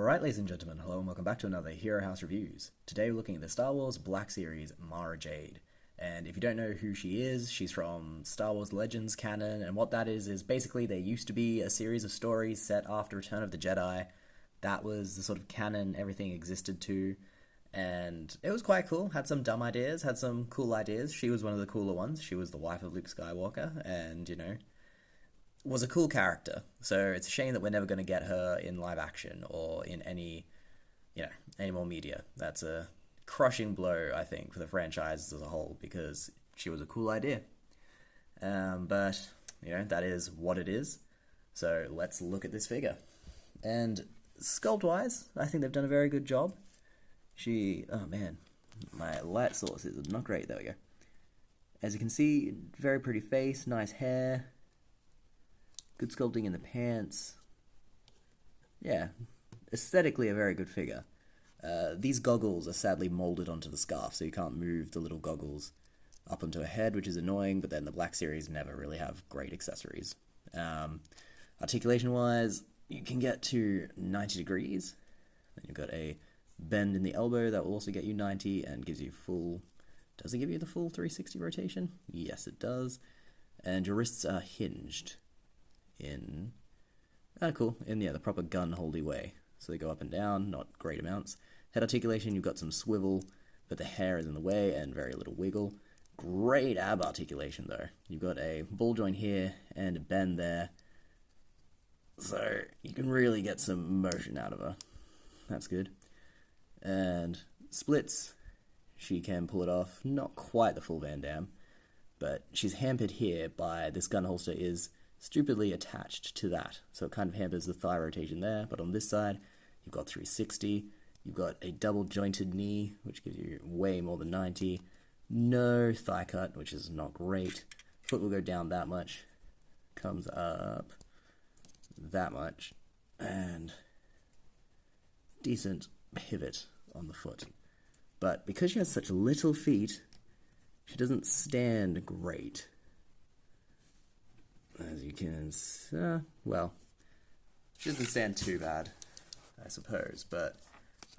Alright, ladies and gentlemen, hello and welcome back to another Hero House Reviews. Today we're looking at the Star Wars Black Series Mara Jade. And if you don't know who she is, she's from Star Wars Legends canon, and what that is basically there used to be a series of stories set after Return of the Jedi. That was the sort of canon everything existed to, and it was quite cool. Had some dumb ideas, had some cool ideas. She was one of the cooler ones. She was the wife of Luke Skywalker, and, was a cool character. So it's a shame that we're never going to get her in live action or in any more media. That's a crushing blow, I think, for the franchise as a whole, because she was a cool idea. But that is what it is. So let's look at this figure. And sculpt-wise, I think they've done a very good job. Oh man, my light source is not great. There we go. As you can see, very pretty face, nice hair. Good sculpting in the pants. Yeah, aesthetically a very good figure. These goggles are sadly molded onto the scarf, so you can't move the little goggles up onto a head, which is annoying, but then the Black Series never really have great accessories. Articulation-wise, you can get to 90 degrees. Then you've got a bend in the elbow that will also get you 90 and gives you full... Does it give you the full 360 rotation? Yes, it does. And your wrists are hinged in the proper gun-holdy way. So they go up and down, not great amounts. Head articulation, you've got some swivel, but the hair is in the way and very little wiggle. Great ab articulation, though. You've got a ball joint here and a bend there. So you can really get some motion out of her. That's good. And splits, she can pull it off. Not quite the full Van Damme, but she's hampered here by this gun holster is stupidly attached to that, so it kind of hampers the thigh rotation there. But on this side, you've got 360, you've got a double jointed knee, which gives you way more than 90, no thigh cut, which is not great. Foot will go down that much, comes up that much, and decent pivot on the foot. But because she has such little feet, she doesn't stand great. As you can see, well, she doesn't stand too bad, I suppose, but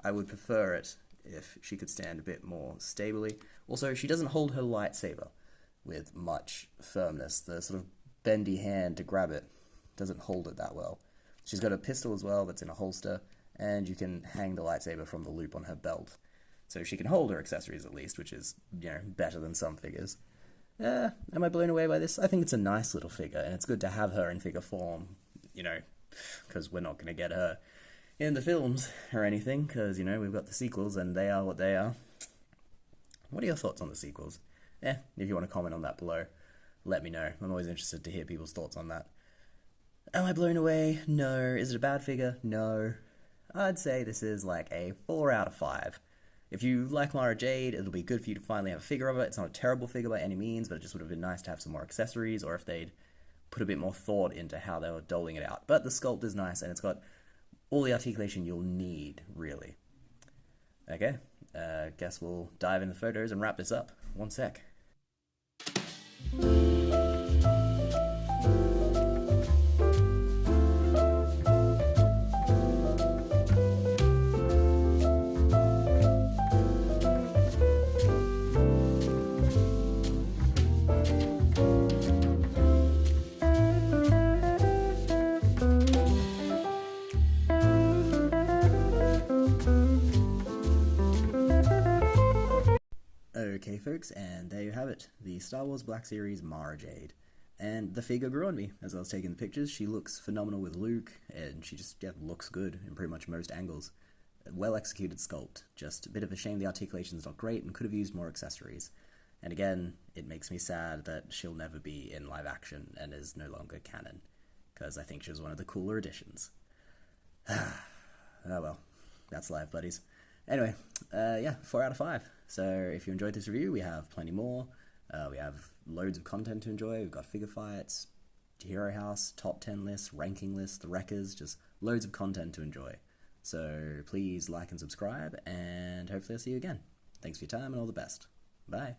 I would prefer it if she could stand a bit more stably. Also, she doesn't hold her lightsaber with much firmness. The sort of bendy hand to grab it doesn't hold it that well. She's got a pistol as well that's in a holster, and you can hang the lightsaber from the loop on her belt. So she can hold her accessories at least, which is, better than some figures. Am I blown away by this? I think it's a nice little figure, and it's good to have her in figure form, because we're not going to get her in the films or anything, because, we've got the sequels, and they are what they are. What are your thoughts on the sequels? If you want to comment on that below, let me know. I'm always interested to hear people's thoughts on that. Am I blown away? No. Is it a bad figure? No. I'd say this is like a 4 out of 5. If you like Mara Jade, it'll be good for you to finally have a figure of it. It's not a terrible figure by any means, but it just would have been nice to have some more accessories, or if they'd put a bit more thought into how they were doling it out. But the sculpt is nice, and it's got all the articulation you'll need, really. Okay, guess we'll dive in the photos and wrap this up. One sec. Okay folks, and there you have it, the Star Wars Black Series Mara Jade. And the figure grew on me as I was taking the pictures. She looks phenomenal with Luke, and she just looks good in pretty much most angles. Well executed sculpt, just a bit of a shame the articulation's not great and could have used more accessories. And again, it makes me sad that she'll never be in live action and is no longer canon, because I think she was one of the cooler additions. Oh well, that's life, buddies. Anyway, 4 out of 5. So if you enjoyed this review, we have plenty more. We have loads of content to enjoy. We've got figure fights, Hero House, top 10 lists, ranking lists, the Wreckers, just loads of content to enjoy. So please like and subscribe, and hopefully I'll see you again. Thanks for your time and all the best. Bye.